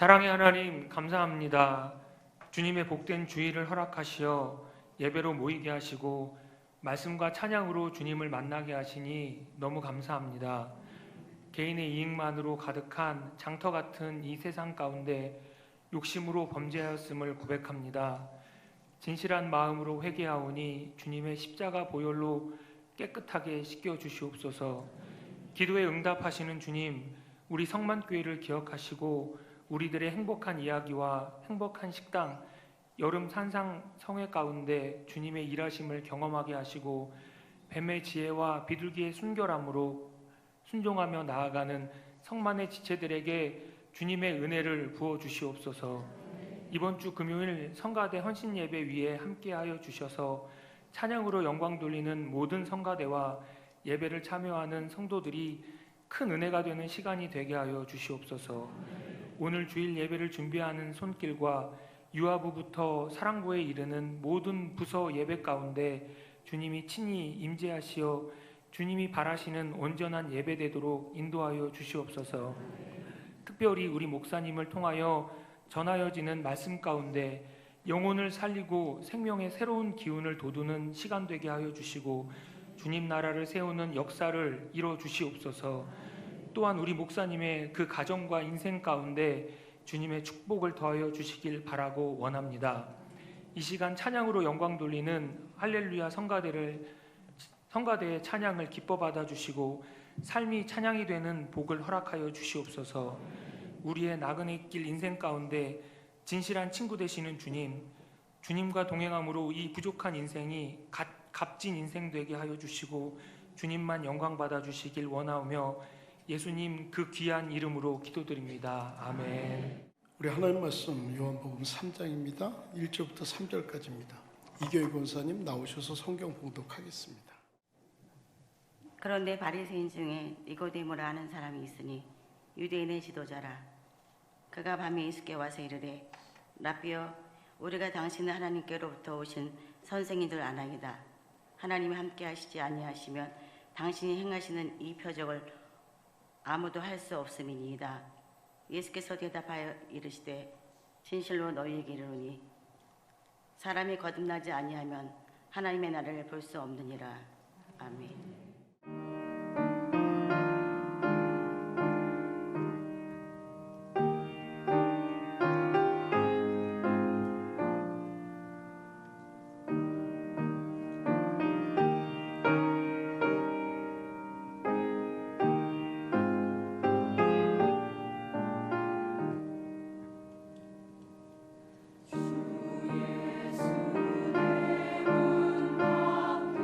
사랑의 하나님, 감사합니다. 주님의 복된 주일을 허락하시어 예배로 모이게 하시고 말씀과 찬양으로 주님을 만나게 하시니 너무 감사합니다. 개인의 이익만으로 가득한 장터 같은 이 세상 가운데 욕심으로 범죄하였음을 고백합니다. 진실한 마음으로 회개하오니 주님의 십자가 보혈로 깨끗하게 씻겨 주시옵소서. 기도에 응답하시는 주님, 우리 성만교회를 기억하시고 우리들의 행복한 이야기와 행복한 식당, 여름 산상 성회 가운데 주님의 일하심을 경험하게 하시고 뱀의 지혜와 비둘기의 순결함으로 순종하며 나아가는 성만의 지체들에게 주님의 은혜를 부어 주시옵소서. 이번 주 금요일 성가대 헌신 예배 위에 함께하여 주셔서 찬양으로 영광 돌리는 모든 성가대와 예배를 참여하는 성도들이 큰 은혜가 되는 시간이 되게 하여 주시옵소서. 오늘 주일 예배를 준비하는 손길과 유아부부터 사랑부에 이르는 모든 부서 예배 가운데 주님이 친히 임재하시어 주님이 바라시는 온전한 예배 되도록 인도하여 주시옵소서. 특별히 우리 목사님을 통하여 전하여지는 말씀 가운데 영혼을 살리고 생명의 새로운 기운을 돋우는 시간 되게 하여 주시고 주님 나라를 세우는 역사를 이뤄 주시옵소서. 또한 우리 목사님의 그 가정과 인생 가운데 주님의 축복을 더하여 주시길 바라고 원합니다. 이 시간 찬양으로 영광 돌리는 할렐루야 성가대의 찬양을 기뻐 받아 주시고 삶이 찬양이 되는 복을 허락하여 주시옵소서. 우리의 나그네 길 인생 가운데 진실한 친구 되시는 주님, 주님과 동행함으로 이 부족한 인생이 값진 인생 되게 하여 주시고 주님만 영광 받아 주시길 원하오며 예수님 그 귀한 이름으로 기도드립니다. 아멘. 우리 하나님 말씀 요한복음 3장입니다. 1절부터 3절까지입니다. 이교희 권사님 나오셔서 성경 봉독하겠습니다. 그런데 바리새인 중에 니고데모라 하는 사람이 있으니 유대인의 지도자라. 그가 밤에 예수께 와서 이르되 라삐여, 우리가 당신은 하나님께로부터 오신 선생이들 아나이다. 하나님이 함께 하시지 아니하시면 당신이 행하시는 이 표적을 아무도 할 수 없음이니이다. 예수께서 대답하여 이르시되 진실로 너희에게 이르노니 사람이 거듭나지 아니하면 하나님의 나라를 볼 수 없느니라. 아멘. 주 예수 내 문 밖에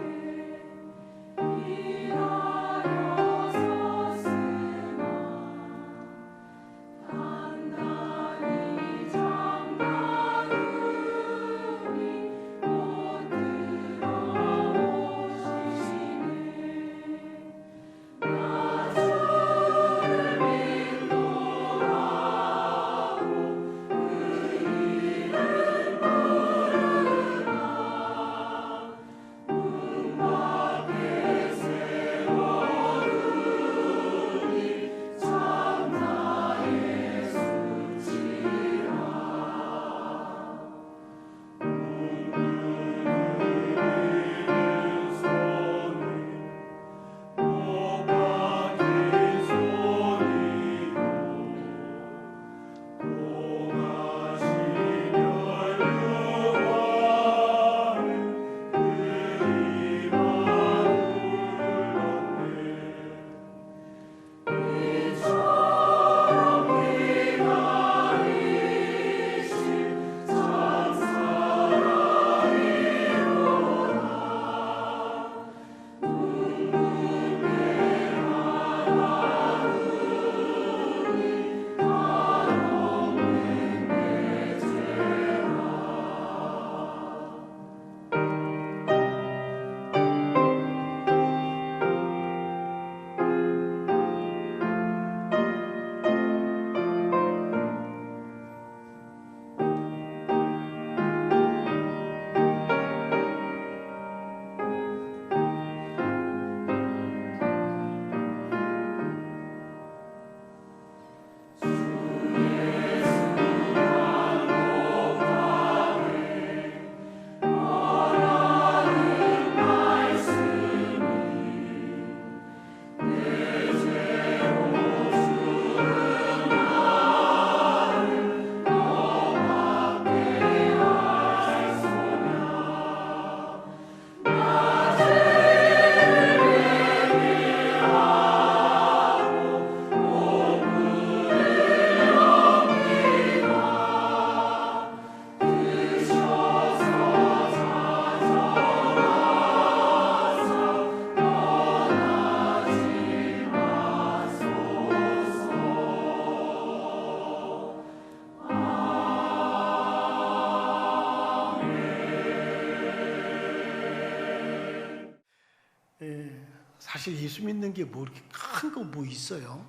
사실 예수 믿는 게 뭐 이렇게 큰 거 뭐 있어요?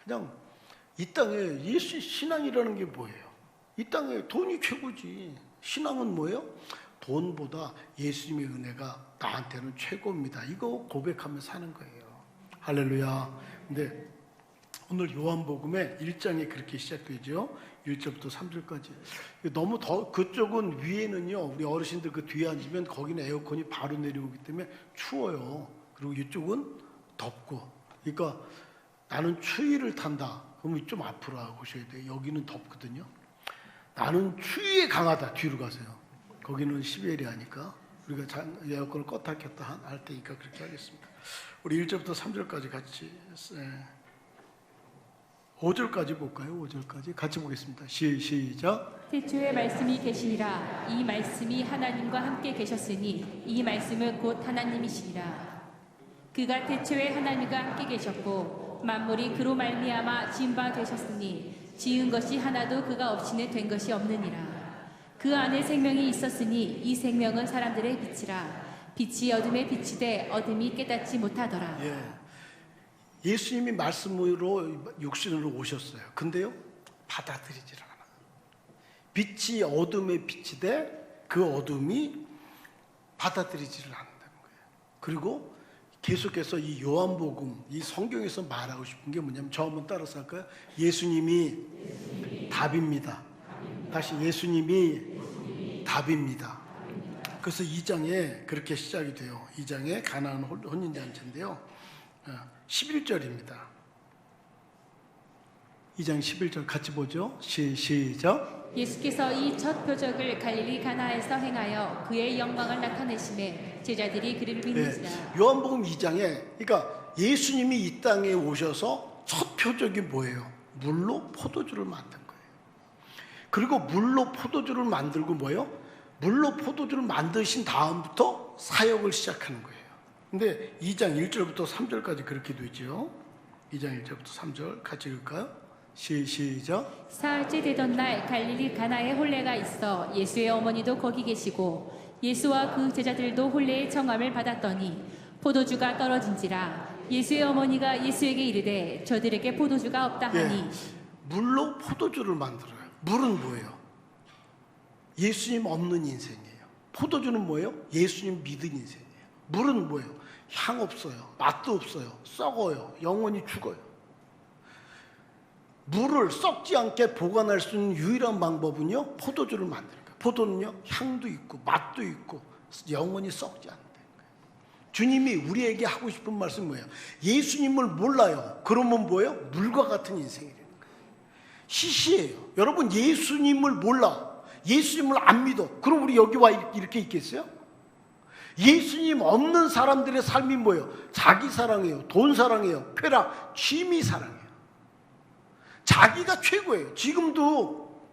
그냥 이 땅에 예수 신앙이라는 게 뭐예요? 이 땅에 돈이 최고지. 신앙은 뭐예요? 돈보다 예수님의 은혜가 나한테는 최고입니다. 이거 고백하며 사는 거예요. 할렐루야. 근데 오늘 요한복음에 1장에 그렇게 시작되죠. 1절부터 3절까지. 너무 더 그쪽은 위에는요. 우리 어르신들 그 뒤에 앉으면 거기는 에어컨이 바로 내려오기 때문에 추워요. 그리고 이쪽은 덥고. 그러니까 나는 추위를 탄다. 그러면 좀 앞으로 오셔야 돼요. 여기는 덥거든요. 나는 추위에 강하다. 뒤로 가세요. 거기는 시베리아니까 우리가 에어컨을 껐다 켰다 할 테니까 그렇게 하겠습니다. 우리 1절부터 3절까지 같이 5절까지 볼까요? 5절까지 같이 보겠습니다. 시작. 태초에 말씀이 계시니라. 이 말씀이 하나님과 함께 계셨으니 이 말씀은 곧 하나님이시니라. 그가 태초에 하나님과 함께 계셨고 만물이 그로 말미암아 지은 바 되셨으니 지은 것이 하나도 그가 없이는 된 것이 없느니라. 그 안에 생명이 있었으니 이 생명은 사람들의 빛이라. 빛이 어둠에 비치되 어둠이 깨닫지 못하더라. 예수님이 말씀으로 육신으로 오셨어요. 근데요, 받아들이질 않아요. 빛이 어둠에 비치되 그 어둠이 받아들이지를 않는다는 거예요. 그리고 계속해서 이 요한복음, 이 성경에서 말하고 싶은 게 뭐냐면, 저 한번 따라서 할까요? 예수님이 답입니다. 다시 예수님이 답입니다. 그래서 2장에 그렇게 시작이 돼요. 2장에 가나안 혼인잔치인데요. 11절입니다. 2장 11절 같이 보죠. 시작. 예수께서 이 첫 표적을 갈릴리 가나에서 행하여 그의 영광을 나타내심에 제자들이 그를 믿는지라. 요한복음 2장에 그러니까 예수님이 이 땅에 오셔서 첫 표적이 뭐예요? 물로 포도주를 만든 거예요. 그리고 물로 포도주를 만들고 뭐예요? 물로 포도주를 만드신 다음부터 사역을 시작하는 거예요. 근데 2장 1절부터 3절까지 그렇게 되죠. 2장 1절부터 3절 같이 읽을까요? 시작. 사흘째 되던 날 갈릴리 가나에 혼례가 있어 예수의 어머니도 거기 계시고 예수와 그 제자들도 혼례의 청함을 받았더니 포도주가 떨어진지라. 예수의 어머니가 예수에게 이르되 저들에게 포도주가 없다 하니. 물로 포도주를 만들어요. 물은 뭐예요? 예수님 없는 인생이에요. 포도주는 뭐예요? 예수님 믿은 인생이에요. 물은 뭐예요? 향 없어요. 맛도 없어요. 썩어요. 영원히 죽어요. 물을 썩지 않게 보관할 수 있는 유일한 방법은요, 포도주를 만드는 거예요. 포도는요, 향도 있고 맛도 있고 영원히 썩지 않는다는 거예요. 주님이 우리에게 하고 싶은 말씀은 뭐예요? 예수님을 몰라요. 그러면 뭐예요? 물과 같은 인생이 되는 거예요. 시시해요. 여러분, 예수님을 몰라. 예수님을 안 믿어. 그럼 우리 여기 와 이렇게 있겠어요? 예수님 없는 사람들의 삶이 뭐예요? 자기 사랑이에요. 돈 사랑이에요. 쾌락, 취미 사랑이에요. 자기가 최고예요. 지금도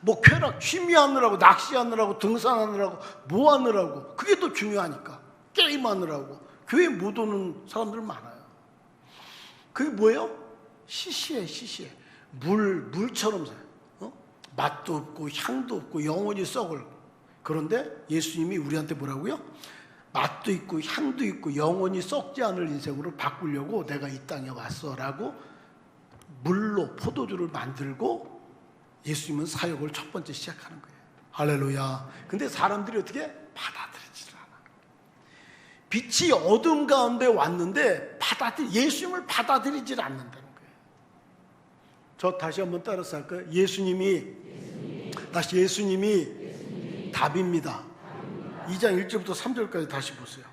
뭐 쾌락, 취미 하느라고, 낚시하느라고, 등산하느라고, 뭐 하느라고, 그게 더 중요하니까. 게임하느라고 교회 못 오는 사람들 많아요. 그게 뭐예요? 시시해. 물처럼 살아요. 맛도 없고 향도 없고 영원히 썩을. 그런데 예수님이 우리한테 뭐라고요? 맛도 있고 향도 있고 영원히 썩지 않을 인생으로 바꾸려고 내가 이 땅에 왔어라고 물로 포도주를 만들고 예수님은 사역을 첫 번째 시작하는 거예요. 할렐루야. 근데 사람들이 어떻게 받아들이지를 않아. 빛이 어둠 가운데 왔는데 예수님을 받아들이질 않는다는 거예요. 저 다시 한번 따라서 할까요? 예수님이 답입니다. 2장 1절부터 3절까지 다시 보세요.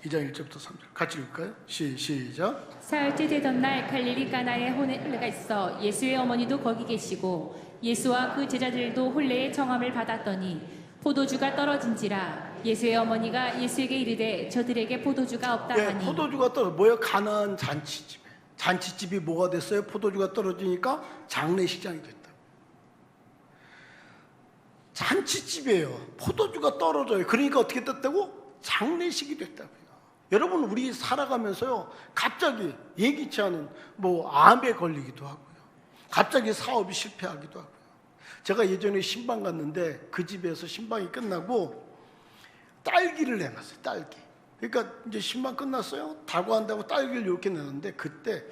2장 1절부터 3절 같이 읽을까요? 시작. 사흘째 되던 날 갈릴리 가나에 혼례가 있어 예수의 어머니도 거기 계시고 예수와 그 제자들도 혼례의 청함을 받았더니 포도주가 떨어진지라. 예수의 어머니가 예수에게 이르되 저들에게 포도주가 없다 하니. 포도주가 뭐예요? 가나안 잔치집에. 잔치집이 뭐가 됐어요? 포도주가 떨어지니까 장례식장이 됐다. 잔치집이에요. 포도주가 떨어져요. 그러니까 어떻게 됐다고? 장례식이 됐다고요. 여러분, 우리 살아가면서요, 갑자기 예기치 않은 암에 걸리기도 하고요. 갑자기 사업이 실패하기도 하고요. 제가 예전에 신방 갔는데 그 집에서 신방이 끝나고 딸기를 내놨어요. 딸기. 그러니까 이제 신방 끝났어요. 다과한다고 딸기를 이렇게 내는데 그때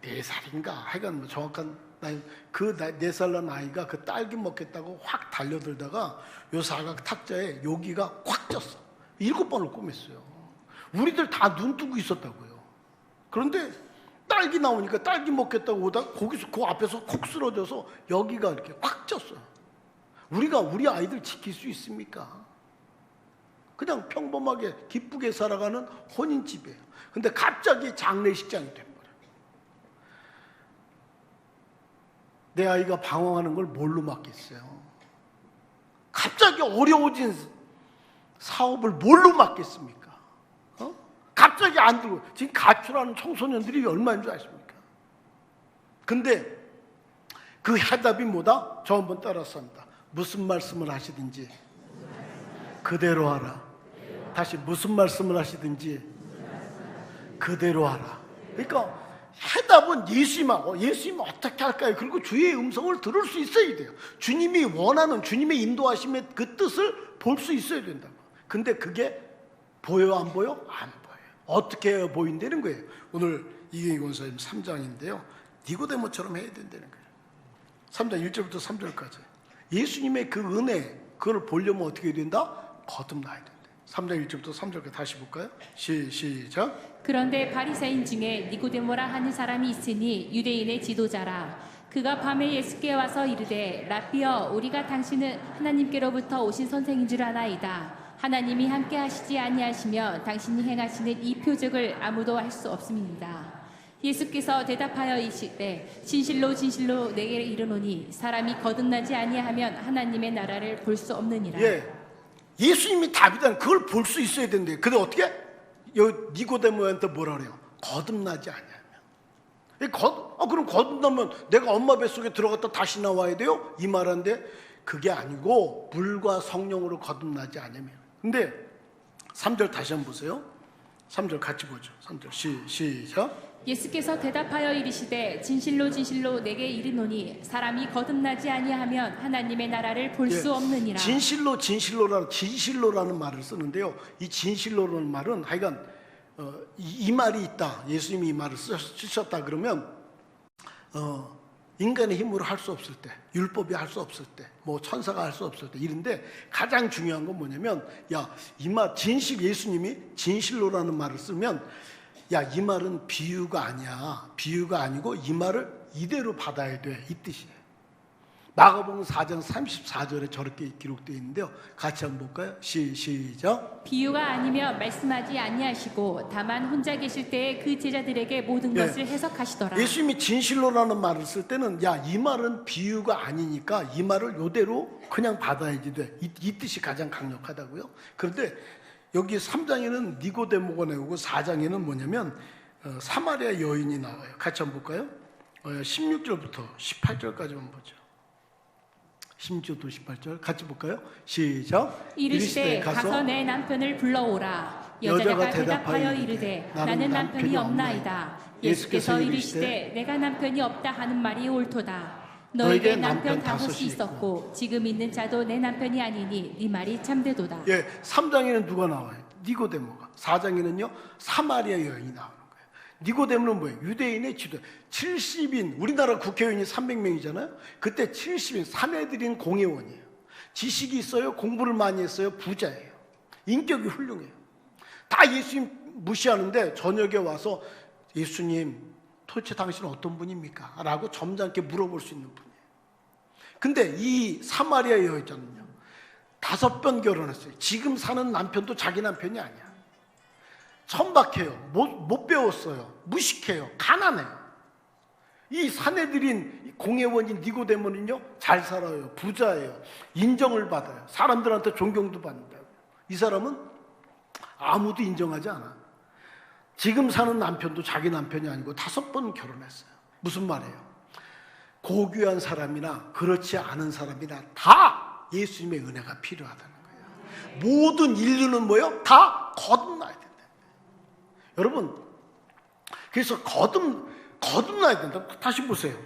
4살인가 하여간 뭐 정확한 나이, 그 4살 난 아이가 그 딸기 먹겠다고 확 달려들다가 요 사각 탁자에 여기가 꽉 쪘어. 7번을 꼬맸어요. 우리들 다 눈 뜨고 있었다고요. 그런데 딸기 나오니까 딸기 먹겠다고 오다 거기서 그 앞에서 콕 쓰러져서 여기가 이렇게 꽉 쪘어요. 우리가 우리 아이들 지킬 수 있습니까? 그냥 평범하게 기쁘게 살아가는 혼인집이에요. 근데 갑자기 장례식장이 돼버려요. 내 아이가 방황하는 걸 뭘로 막겠어요? 갑자기 어려워진 사업을 뭘로 막겠습니까? 갑자기 안 들고 지금 가출하는 청소년들이 얼마인 줄 아십니까? 근데 그 해답이 뭐다? 저 한번 따라합니다. 무슨 말씀을 하시든지 그대로 하라. 다시 무슨 말씀을 하시든지 그대로 하라. 그러니까 해답은 예수님하고 예수님 어떻게 할까요? 그리고 주의 음성을 들을 수 있어야 돼요. 주님이 원하는 주님의 인도하심의 그 뜻을 볼 수 있어야 된다고. 근데 그게 보여 안 보여? 안 보여요. 어떻게 보인다는 거예요? 오늘 이경희 권사님 3장인데요. 니고데모처럼 해야 된다는 거예요. 3장 1절부터 3절까지. 예수님의 그 은혜, 그걸 보려면 어떻게 해야 된다? 거듭나야 된다. 3장 1절부터 3절까지 다시 볼까요? 시작. 그런데 바리새인 중에 니고데모라 하는 사람이 있으니 유대인의 지도자라. 그가 밤에 예수께 와서 이르되 라삐여 우리가 당신은 하나님께로부터 오신 선생인 줄 아나이다. 하나님이 함께 하시지 아니하시면 당신이 행하시는 이 표적을 아무도 할 수 없습니다. 예수께서 대답하여 이르시되 진실로 진실로 내게 이르노니 사람이 거듭나지 아니하면 하나님의 나라를 볼 수 없느니라. 예, 예수님이 답이다. 그걸 볼 수 있어야 된대. 근데 어떻게? 니고데모한테 뭐라 그래요? 거듭나지 아니하면. 그럼 거듭나면 내가 엄마 뱃속에 들어갔다 다시 나와야 돼요? 이 말인데 그게 아니고 물과 성령으로 거듭나지 않으면. 근데 3절 다시 한번 보세요. 3절 같이 보죠. 3절 시작. 예수께서 대답하여 이르시되 진실로 진실로 내게 이르노니 사람이 거듭나지 아니하면 하나님의 나라를 볼 수 없느니라. 진실로라는 말을 쓰는데요. 이 진실로라는 말은 하여간 이 말이 있다. 예수님이 이 말을 쓰셨다 그러면 인간의 힘으로 할 수 없을 때, 율법이 할 수 없을 때, 뭐 천사가 할 수 없을 때 이런데 가장 중요한 건 뭐냐면 이 말 예수님이 진실로라는 말을 쓰면 이 말은 비유가 아니야. 비유가 아니고 이 말을 이대로 받아야 돼. 이 뜻이에요. 마가복음 4장 34절에 저렇게 기록되어 있는데요. 같이 한번 볼까요? 시작. 비유가 아니면 말씀하지 아니하시고 다만 혼자 계실 때에 그 제자들에게 모든 것을 해석하시더라. 예수님이 진실로라는 말을 쓸 때는 이 말은 비유가 아니니까 이 말을 이대로 그냥 받아야지 돼. 이 뜻이 가장 강력하다고요. 그런데 여기 3장에는 니고데모가 나오고 4장에는 뭐냐면 사마리아 여인이 나와요. 같이 한번 볼까요? 16절부터 18절까지만 보죠. 16절부터 18절 같이 볼까요? 시작. 이르시되 가서 내 남편을 불러오라. 여자가 대답하여 이르되 나는 남편이 없나이다. 예수께서 이르시되 내가 남편이 없다 하는 말이 옳도다. 너에게 남편 5이 있었고 지금 있는 자도 내 남편이 아니니 네 말이 참되도다. 3장에는 누가 나와요? 니고데모가. 4장에는요 사마리아 여인이 나오는 거예요. 니고데모는 뭐예요? 유대인의 지도. 70인 우리나라 국회의원이 300명이잖아요. 그때 70인 사내들인 공회원이에요. 지식이 있어요. 공부를 많이 했어요. 부자예요. 인격이 훌륭해요. 다 예수님 무시하는데 저녁에 와서 예수님 도대체 당신은 어떤 분입니까? 라고 점잖게 물어볼 수 있는 분이에요. 근데 이 사마리아 여자는요 5번 결혼했어요. 지금 사는 남편도 자기 남편이 아니야. 천박해요. 못 배웠어요. 무식해요. 가난해요. 이 사내들인 공회원인 니고데모는요 잘 살아요. 부자예요. 인정을 받아요. 사람들한테 존경도 받는다고요. 이 사람은 아무도 인정하지 않아. 지금 사는 남편도 자기 남편이 아니고 5번 결혼했어요. 무슨 말이에요? 고귀한 사람이나 그렇지 않은 사람이나 다 예수님의 은혜가 필요하다는 거예요. 모든 인류는 뭐예요? 다 거듭나야 된다. 여러분, 그래서 거듭나야 된다. 다시 보세요.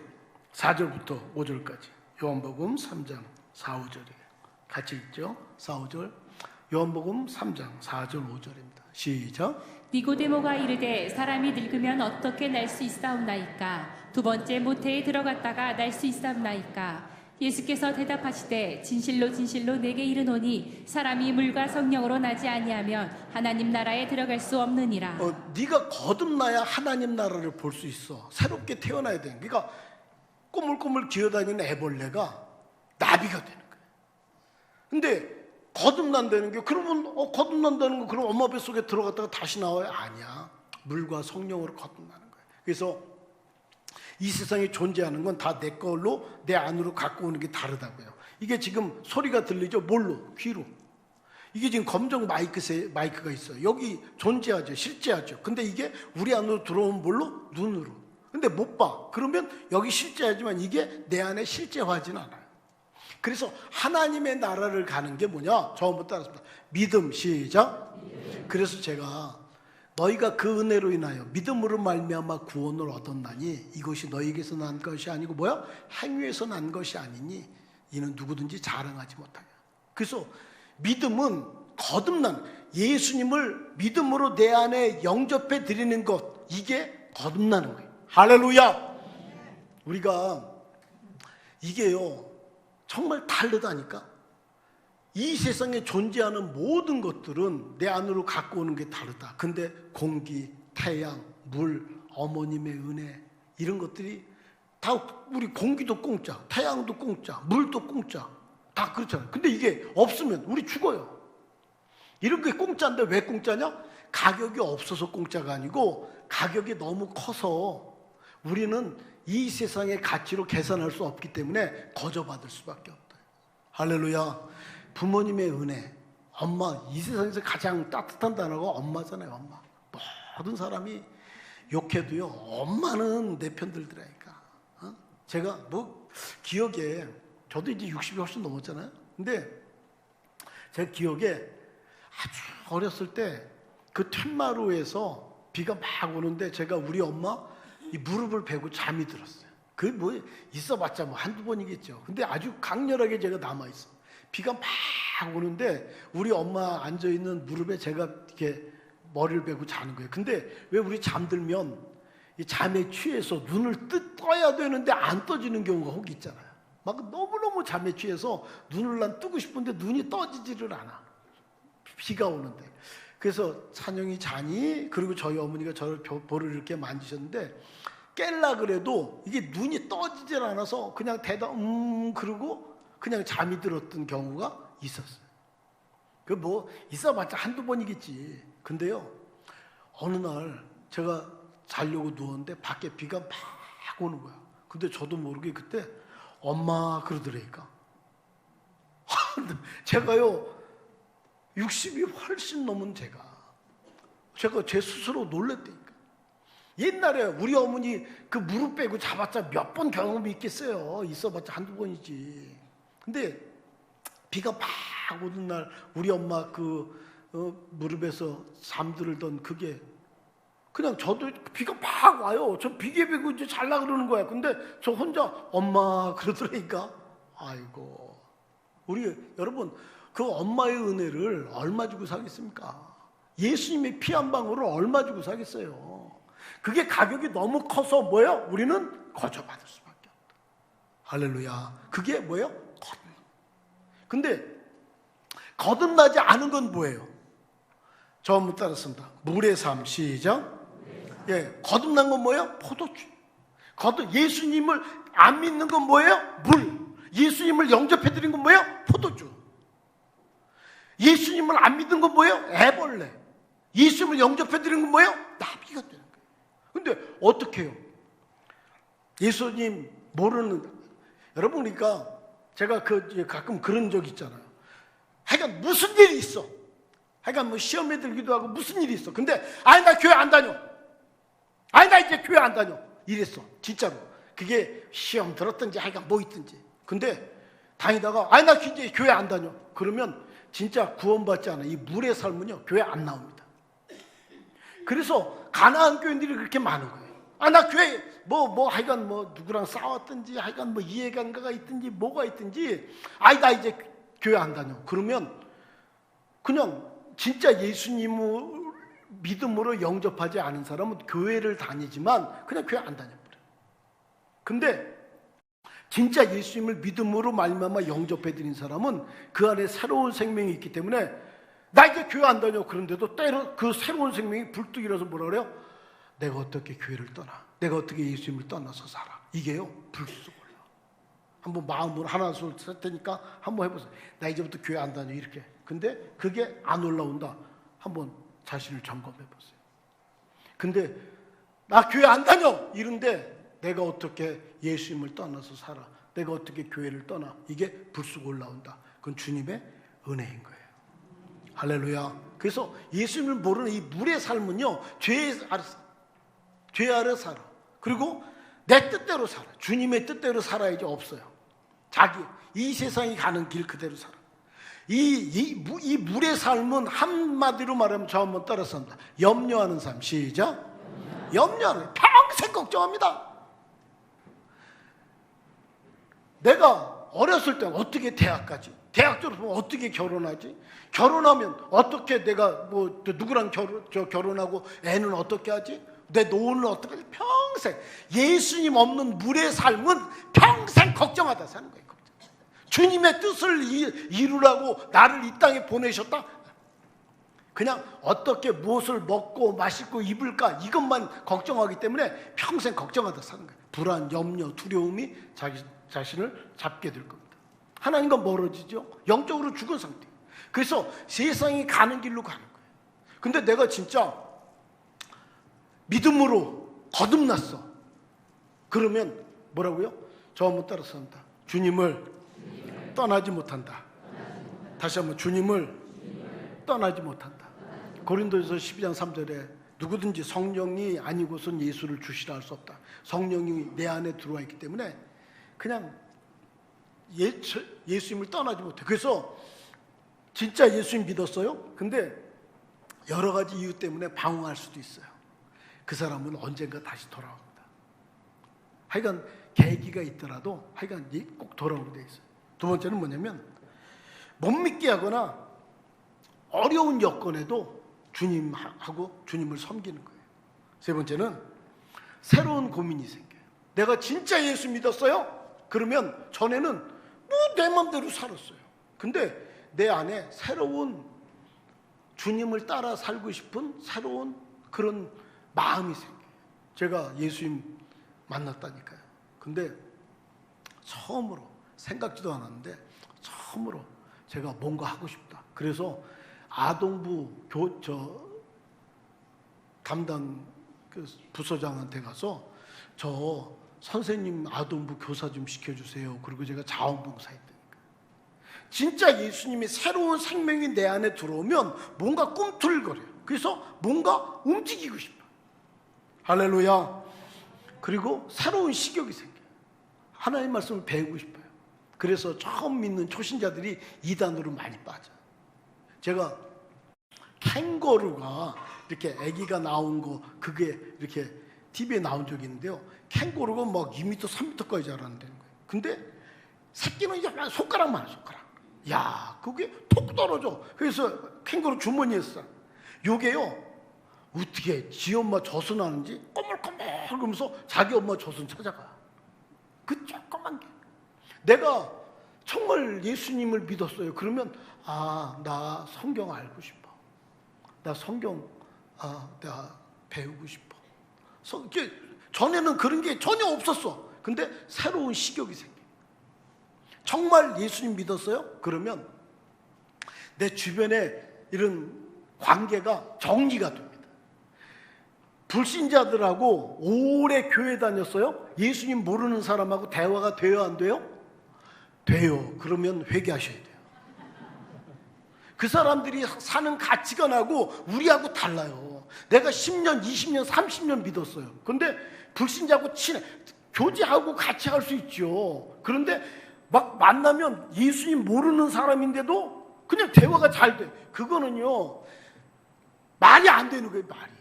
4절부터 5절까지. 요한복음 3장 4, 5절이에요. 같이 읽죠. 4, 5절. 요한복음 3장 4절 5절입니다. 시작. 니고데모가 이르되 사람이 늙으면 어떻게 날 수 있사옵나이까? 두 번째 모태에 들어갔다가 날 수 있사옵나이까? 예수께서 대답하시되 진실로 진실로 내게 이르노니 사람이 물과 성령으로 나지 아니하면 하나님 나라에 들어갈 수 없느니라. 네가 거듭나야 하나님 나라를 볼 수 있어. 새롭게 태어나야 돼. 그러니까 꼬물꼬물 기어다니는 애벌레가 나비가 되는 거야. 근데 거듭난다는 게, 그러면 거듭난다는 거 그럼 엄마 뱃속에 들어갔다가 다시 나와요? 아니야. 물과 성령으로 거듭나는 거예요. 그래서 이 세상에 존재하는 건 다 내 걸로 내 안으로 갖고 오는 게 다르다고요. 이게 지금 소리가 들리죠? 뭘로? 귀로. 이게 지금 검정 마이크가 있어요. 여기 존재하죠. 실제하죠. 근데 이게 우리 안으로 들어오면 뭘로? 눈으로. 근데 못 봐. 그러면 여기 실제하지만 이게 내 안에 실제화하지는 않아요. 그래서 하나님의 나라를 가는 게 뭐냐? 저 한번 따라합니다. 믿음. 시작. 그래서 제가 너희가 그 은혜로 인하여 믿음으로 말미암아 구원을 얻었나니 이것이 너희에게서 난 것이 아니고 뭐야? 행위에서 난 것이 아니니 이는 누구든지 자랑하지 못하게. 그래서 믿음은 거듭난, 예수님을 믿음으로 내 안에 영접해 드리는 것, 이게 거듭나는 거예요. 할렐루야. 우리가 이게요 정말 다르다니까. 이 세상에 존재하는 모든 것들은 내 안으로 갖고 오는 게 다르다. 근데 공기, 태양, 물, 어머님의 은혜, 이런 것들이 다, 우리 공기도 공짜, 태양도 공짜, 물도 공짜, 다 그렇잖아요. 근데 이게 없으면 우리 죽어요. 이런 게 공짜인데 왜 공짜냐? 가격이 없어서 공짜가 아니고 가격이 너무 커서 우리는 이 세상의 가치로 계산할 수 없기 때문에 거저받을 수밖에 없다. 할렐루야. 부모님의 은혜, 엄마, 이 세상에서 가장 따뜻한 단어가 엄마잖아요. 엄마. 모든 사람이 욕해도요 엄마는 내 편 들더라니까. 제가 뭐 기억에, 저도 이제 60이 훨씬 넘었잖아요. 근데 제 기억에 아주 어렸을 때 그 툇마루에서 비가 막 오는데 제가 우리 엄마 이 무릎을 베고 잠이 들었어요. 그 뭐 있어봤자 뭐 한두 번이겠죠. 근데 아주 강렬하게 제가 남아있어. 비가 막 오는데 우리 엄마 앉아있는 무릎에 제가 이렇게 머리를 베고 자는 거예요. 근데 왜 우리 잠들면 이 잠에 취해서 눈을 떠야 되는데 안 떠지는 경우가 혹 있잖아요. 막 너무너무 잠에 취해서 눈을 난 뜨고 싶은데 눈이 떠지지를 않아. 비가 오는데. 그래서 찬영이 자니? 그리고 저희 어머니가 저를 볼을 이렇게 만지셨는데 깰라 그래도 이게 눈이 떠지질 않아서 그냥 그러고 그냥 잠이 들었던 경우가 있었어요. 그 뭐 있어봤자 한두 번이겠지. 근데요 어느 날 제가 자려고 누웠는데 밖에 비가 막 오는 거야. 근데 저도 모르게 그때 엄마 그러더라니까. 제가요 60이 훨씬 넘은 제가 제 스스로 놀랬다니까. 옛날에 우리 어머니 그 무릎 빼고 잡았자 몇 번 경험이 있겠어요. 있어봤자 한두 번이지. 근데 비가 막 오는 날 우리 엄마 무릎에서 잠들던 그게 그냥 저도 비가 막 와요. 저 비계 베고 이제 잘라 그러는 거야. 근데 저 혼자 엄마 그러더라니까. 아이고, 우리 여러분 그 엄마의 은혜를 얼마 주고 사겠습니까? 예수님의 피 한 방울을 얼마 주고 사겠어요? 그게 가격이 너무 커서 뭐예요? 우리는 거저받을 수밖에 없다. 할렐루야. 그게 뭐예요? 거듭남. 근데 거듭나지 않은 건 뭐예요? 저 한번 따랐습니다. 물의 삶. 시작. 예, 거듭난 건 뭐예요? 포도주. 예수님을 안 믿는 건 뭐예요? 물. 예수님을 영접해드린 건 뭐예요? 포도주. 예수님을 안 믿는 건 뭐예요? 애벌레. 예수님을 영접해드린 건 뭐예요? 나비가 되는 거예요. 근데 어떻게 해요? 예수님 모르는, 여러분, 그러니까 제가 가끔 그런 적 있잖아요. 하여간 무슨 일이 있어. 하여간 뭐 시험에 들기도 하고 무슨 일이 있어. 근데 아니 나 교회 안 다녀. 아니 나 이제 교회 안 다녀. 이랬어. 진짜로. 그게 시험 들었든지 하여간 뭐 있든지. 근데 다니다가 아니 나 이제 교회 안 다녀. 그러면 진짜 구원받지 않아. 이 물의 삶은요 교회 안 나옵니다. 그래서 가나안 교인들이 그렇게 많은 거예요. 아 나 교회 하여간 누구랑 싸웠든지 하여간 이해관계가 있든지 뭐가 있든지 아니 나 이제 교회 안 다녀. 그러면 그냥 진짜 예수님을 믿음으로 영접하지 않은 사람은 교회를 다니지만 그냥 교회 안 다녀버려요. 근데 진짜 예수님을 믿음으로 말미암아 영접해드린 사람은 그 안에 새로운 생명이 있기 때문에 나 이제 교회 안 다녀. 그런데도 때로 그 새로운 생명이 불뚝 일어서 뭐라 그래요? 내가 어떻게 교회를 떠나? 내가 어떻게 예수님을 떠나서 살아? 이게요, 불쑥 올라. 한번 마음으로 하나 둘 셋 테니까 한번 해보세요. 나 이제부터 교회 안 다녀 이렇게. 근데 그게 안 올라온다. 한번 자신을 점검해 보세요. 근데 나 교회 안 다녀 이런데 내가 어떻게 예수님을 떠나서 살아? 내가 어떻게 교회를 떠나? 이게 불쑥 올라온다. 그건 주님의 은혜인 거예요. 할렐루야. 그래서 예수님을 모르는 이 물의 삶은요, 죄 아래 살아. 그리고 내 뜻대로 살아. 주님의 뜻대로 살아야지 없어요. 이 세상이 가는 길 그대로 살아. 이 물의 삶은 한마디로 말하면 저 한번 따라서 합니다. 염려하는 삶. 시작. 염려하는, 평생 걱정합니다. 내가 어렸을 때 어떻게 대학 가지? 대학 졸업하면 어떻게 결혼하지? 결혼하면 어떻게 내가 뭐 누구랑 결혼하고 애는 어떻게 하지? 내 노후는 어떻게 하지? 평생 예수님 없는 물의 삶은 평생 걱정하다 사는 거예요. 주님의 뜻을 이루라고 나를 이 땅에 보내셨다. 그냥 어떻게 무엇을 먹고 마시고 입을까 이것만 걱정하기 때문에 평생 걱정하다 사는 거예요. 불안, 염려, 두려움이 자기 자신을 잡게 될 겁니다. 하나님과 멀어지죠. 영적으로 죽은 상태. 그래서 세상이 가는 길로 가는 거예요. 근데 내가 진짜 믿음으로 거듭났어. 그러면 뭐라고요? 저 한번 따라서 한다. 주님을 떠나지 못한다. 다시 한번 주님을 떠나지 못한다. 고린도전서 12장 3절에 누구든지 성령이 아니고선 예수를 주시라 할 수 없다. 성령이 내 안에 들어와 있기 때문에 그냥 예수님을 떠나지 못해. 그래서 진짜 예수님 믿었어요. 근데 여러 가지 이유 때문에 방황할 수도 있어요. 그 사람은 언젠가 다시 돌아옵니다. 하여간 계기가 있더라도 하여간 꼭 돌아오게 돼 있어요. 두 번째는 뭐냐면 못 믿게 하거나 어려운 여건에도 주님하고 주님을 섬기는 거예요. 세 번째는 새로운 고민이 생겨요. 내가 진짜 예수 믿었어요? 그러면 전에는 뭐 내 맘대로 살았어요. 근데 내 안에 새로운 주님을 따라 살고 싶은 새로운 그런 마음이 생겨요. 제가 예수님 만났다니까요. 근데 처음으로 생각지도 않았는데 처음으로 제가 뭔가 하고 싶다. 그래서 아동부 담당 그 부서장한테 가서 저 선생님 아동부 교사 좀 시켜주세요. 그리고 제가 자원봉사했다니까. 진짜 예수님의 새로운 생명이 내 안에 들어오면 뭔가 꿈틀거려요. 그래서 뭔가 움직이고 싶어요. 할렐루야. 그리고 새로운 식욕이 생겨요. 하나님 말씀을 배우고 싶어요. 그래서 처음 믿는 초신자들이 이단으로 많이 빠져요. 제가 캥거루가 이렇게 아기가 나온 거 그게 이렇게 TV에 나온 적이 있는데요. 캥거루가 막 2m, 3m까지 자란다는 거예요. 근데 새끼는 손가락만 해, 손가락. 야, 그게 톡 떨어져. 그래서 캥거루 주머니에 써. 요게요, 어떻게 지 엄마 젖은 하는지 꼬물꼬물 그러면서 자기 엄마 젖은 찾아가. 그 조그만 게. 내가 정말 예수님을 믿었어요. 그러면 나 성경 알고 싶어. 나 성경 내가 배우고 싶어. 전에는 그런 게 전혀 없었어. 근데 새로운 식욕이 생겨. 정말 예수님 믿었어요? 그러면 내 주변에 이런 관계가 정리가 됩니다. 불신자들하고 오래 교회 다녔어요? 예수님 모르는 사람하고 대화가 돼요, 안 돼요? 돼요. 그러면 회개하셔야 돼요. 그 사람들이 사는 가치관하고 우리하고 달라요. 내가 10년, 20년, 30년 믿었어요. 그런데 불신자하고 교제하고 같이 할 수 있죠. 그런데 막 만나면 예수님 모르는 사람인데도 그냥 대화가 잘 돼. 그거는요, 말이 안 되는 거예요, 말이.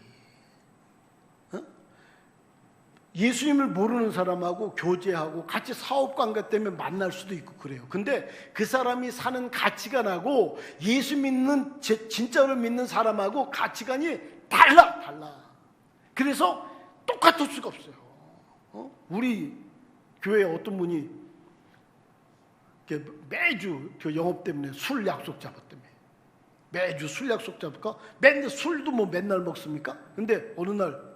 예수님을 모르는 사람하고 교제하고 같이 사업 관계 때문에 만날 수도 있고 그래요. 근데 그 사람이 사는 가치관하고 예수 믿는 진짜로 믿는 사람하고 가치관이 달라. 그래서 똑같을 수가 없어요. 우리 교회에 어떤 분이 매주 그 영업 때문에 술 약속 잡았다며. 매주 술 약속 잡을까? 맨날 술도 뭐 맨날 먹습니까? 근데 어느 날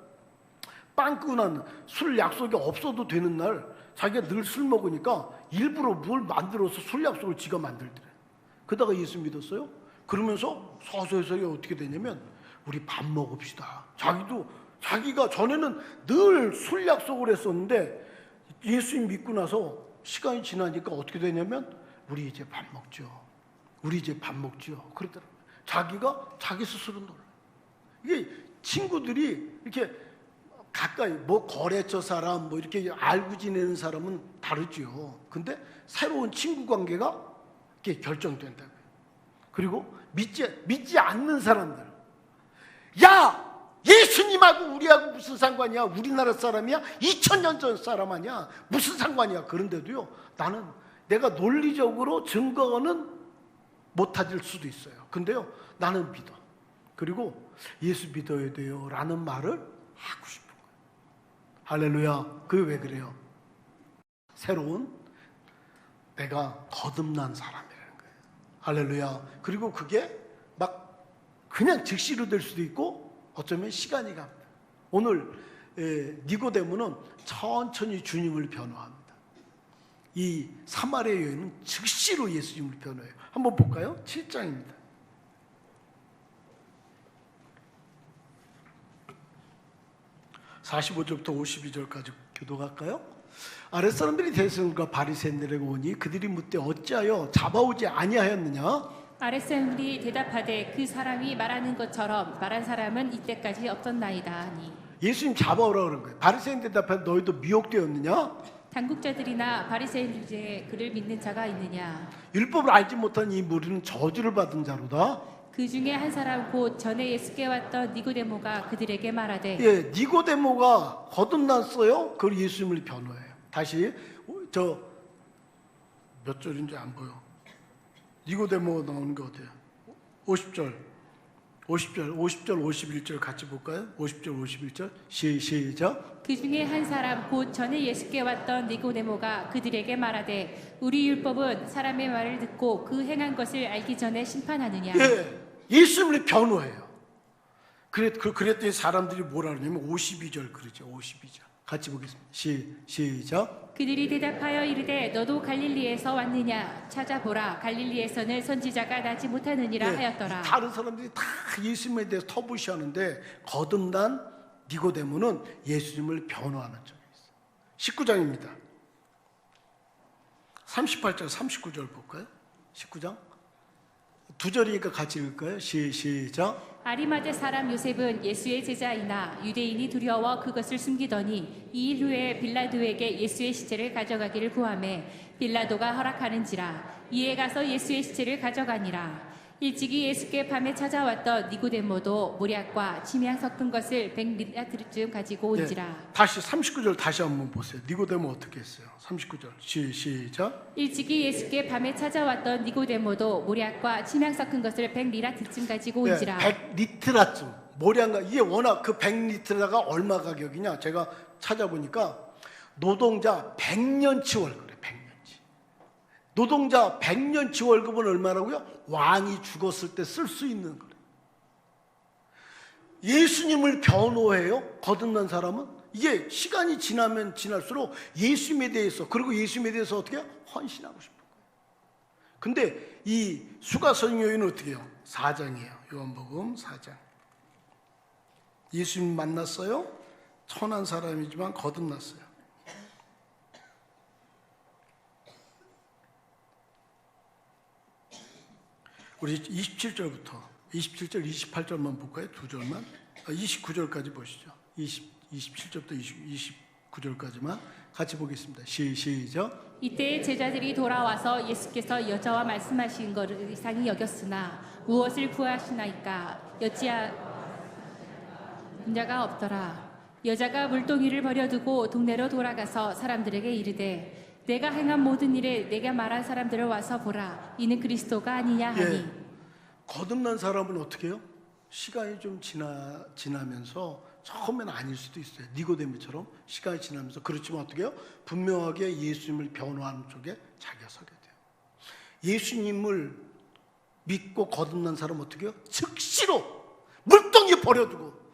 빵 끄고 난 술 약속이 없어도 되는 날 자기가 늘 술 먹으니까 일부러 뭘 만들어서 술 약속을 지가 만들더래. 그러다가 예수 믿었어요. 그러면서 서서히 어떻게 되냐면 우리 밥 먹읍시다. 자기가 전에는 늘 술 약속을 했었는데 예수님 믿고 나서 시간이 지나니까 어떻게 되냐면 우리 이제 밥 먹죠. 그러더라고요. 자기가 자기 스스로 놀라. 이게 친구들이 이렇게 가까이 뭐 거래처 사람 뭐 이렇게 알고 지내는 사람은 다르죠. 근데 새로운 친구 관계가 이렇게 결정된다고요. 그리고 믿지 않는 사람들, 야 예수님하고 우리하고 무슨 상관이야? 우리나라 사람이야? 2000년 전 사람 아니야? 무슨 상관이야? 그런데도요, 나는 내가 논리적으로 증거는 못 찾을 수도 있어요. 근데요, 나는 믿어. 그리고 예수 믿어야 돼요 라는 말을 하고 싶은 거예요. 할렐루야. 그게 왜 그래요? 새로운 내가 거듭난 사람이라는 거예요. 할렐루야. 그리고 그게 막 그냥 즉시로 될 수도 있고 어쩌면 시간이 갑니다. 오늘 니고데모는 천천히 주님을 변호합니다. 이 사마리아 여인은 즉시로 예수님을 변호해요. 한번 볼까요? 7장입니다. 45절부터 52절까지 교독할까요? 아랫사람들이 대성과 바리새인들에게 오니 그들이 묻되 어찌하여 잡아오지 아니하였느냐? 아랫사람들이 대답하되 그 사람이 말하는 것처럼 말한 사람은 이때까지 없었나이다 하니 예수님 잡아오라 그런 거예요. 바리새인 대답하되 너희도 미혹되었느냐? 당국자들이나 바리새인들 중에 그를 믿는 자가 있느냐? 율법을 알지 못한 이 무리는 저주를 받은 자로다. 그 중에 한 사람 곧 전에 예수께 왔던 니고데모가 그들에게 말하되 예, 니고데모가 거듭났어요. 그걸 예수님을 변호해요. 다시 저 몇 절인지 안 보여. 니고데모가 나오는 게 어디야? 50절, 51절 같이 볼까요? 50절, 51절 시작. 그 중에 한 사람 곧 전에 예수께 왔던 니고데모가 그들에게 말하되 우리 율법은 사람의 말을 듣고 그 행한 것을 알기 전에 심판하느냐? 예, 예수님을 변호해요. 그랬더니 사람들이 뭐라 그러냐면 52절 그러죠. 52절 같이 보겠습니다. 시작. 그들이 대답하여 이르되 너도 갈릴리에서 왔느냐? 찾아보라 갈릴리에서는 선지자가 나지 못하느니라 하였더라. 다른 사람들이 다 예수님에 대해서 터부시하는데 거듭난 니고데모는 예수님을 변호하는 점이 있어요. 19장입니다. 38절 39절 볼까요? 19장 두 절이니까 같이 읽을까요? 시작. 아리마대 사람 요셉은 예수의 제자이나 유대인이 두려워 그것을 숨기더니 2일 후에 빌라도에게 예수의 시체를 가져가기를 구하매 빌라도가 허락하는지라 이에 가서 예수의 시체를 가져가니라. 일찍이 예수께 밤에 찾아왔던 니고데모도 모략과 침향 섞은 것을 100리터쯤 가지고 온지라. 다시 39절 다시 한번 보세요. 니고데모 어떻게 했어요? 39절 시작. 일찍이 예수께 밤에 찾아왔던 니고데모도 모략과 침향 섞은 것을 100리터쯤 가지고 온지라. 100리트라쯤 모략가 이게 워낙 그 100리트라가 얼마 가격이냐? 제가 찾아보니까 노동자 100년치 월급이래. 100년치. 노동자 100년치 월급은 얼마라고요? 왕이 죽었을 때 쓸 수 있는 거래요. 예수님을 변호해요. 거듭난 사람은 이게 시간이 지나면 지날수록 예수님에 대해서 그리고 예수님에 대해서 어떻게 해요? 헌신하고 싶은 거예요. 근데 이 수가성 여인은 어떻게 해요? 4장이에요. 요한복음 4장. 예수님 만났어요. 천한 사람이지만 거듭났어요. 우리 27절부터 27절, 28절만 볼까요? 두 절만. 29절까지 보시죠. 27절부터 29절까지만 같이 보겠습니다. 시작. 이때 제자들이 돌아와서 예수께서 여자와 말씀하신 것을 이상히 여겼으나 무엇을 구하시나이까 여찌하 자가 없더라. 여자가 물동이를 버려두고 동네로 돌아가서 사람들에게 이르되 내가 행한 모든 일에 내가 말한 사람들을 와서 보라. 이는 그리스도가 아니냐 하니 거듭난 사람은 어떻게 해요? 시간이 좀 지나면서 처음에는 아닐 수도 있어요. 니고데모처럼 시간이 지나면서. 그렇지만 어떻게 해요? 분명하게 예수님을 변호하는 쪽에 자기가 서게 돼요. 예수님을 믿고 거듭난 사람은 어떻게 해요? 즉시로 물동이 버려두고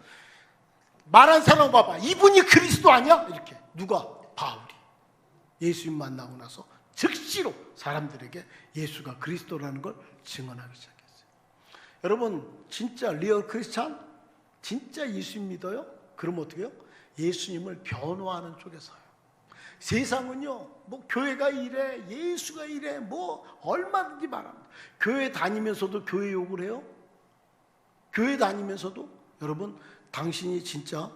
말한 사람 봐봐. 이분이 그리스도 아니야? 이렇게. 누가? 바울이. 예수님 만나고 나서 즉시로 사람들에게 예수가 그리스도라는 걸 증언하기 시작했어요. 여러분, 진짜 리얼 크리스찬? 진짜 예수님 믿어요? 그럼 어떻게 해요? 예수님을 변호하는 쪽에 서요. 세상은요, 뭐 교회가 이래, 예수가 이래, 뭐 얼마든지 말합니다. 교회 다니면서도 교회 욕을 해요. 교회 다니면서도 여러분, 당신이 진짜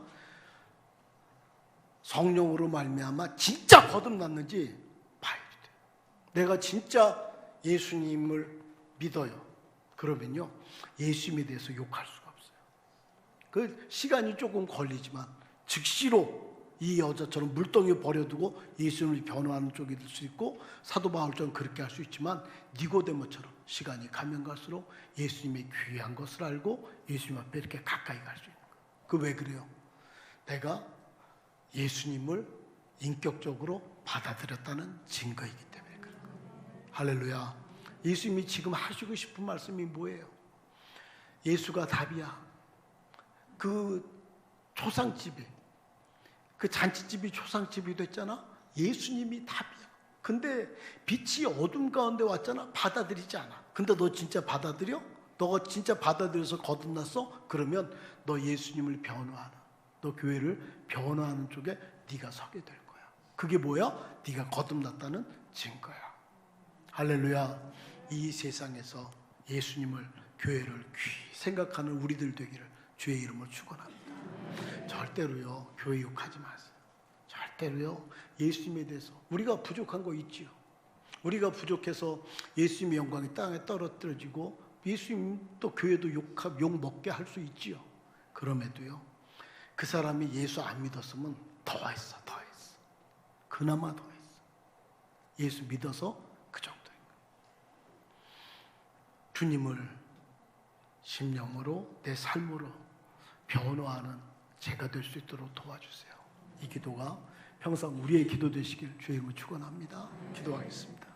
성령으로 말미암아 진짜 거듭났는지 봐야 돼요. 내가 진짜 예수님을 믿어요. 그러면요, 예수님에 대해서 욕할 수가 없어요. 그 시간이 조금 걸리지만 즉시로 이 여자처럼 물동이 버려두고 예수님을 변호하는 쪽이 될 수 있고, 사도 바울처럼 그렇게 할 수 있지만 니고데모처럼 시간이 가면 갈수록 예수님의 귀한 것을 알고 예수님 앞에 이렇게 가까이 갈 수 있는 거예요. 그 왜 그래요? 내가 예수님을 인격적으로 받아들였다는 증거이기 때문에 그런 거예요. 할렐루야. 예수님이 지금 하시고 싶은 말씀이 뭐예요? 예수가 답이야. 그 초상집이, 그 잔치집이 초상집이 됐잖아. 예수님이 답이야. 근데 빛이 어둠 가운데 왔잖아. 받아들이지 않아. 근데 너 진짜 받아들여? 너가 진짜 받아들여서 거듭났어? 그러면 너 예수님을 변호하는, 너 교회를 변호하는 쪽에 네가 서게 될 거야. 그게 뭐야? 네가 거듭났다는 증거야. 할렐루야. 이 세상에서 예수님을, 교회를 귀히 생각하는 우리들 되기를 주의 이름으로 축원합니다. 절대로요, 교회 욕하지 마세요. 절대로요, 예수님에 대해서 우리가 부족한 거 있지요. 우리가 부족해서 예수님의 영광이 땅에 떨어뜨려지고 예수님 또 교회도 욕 먹게 할 수 있지요. 그럼에도요, 그 사람이 예수 안 믿었으면 더했어. 그나마 더했어. 예수 믿어서 그 정도인 거예요. 주님을 심령으로, 내 삶으로 변호하는 제가 될 수 있도록 도와주세요. 이 기도가 평생 우리의 기도 되시길 주의 이름으로 축원합니다. 기도하겠습니다.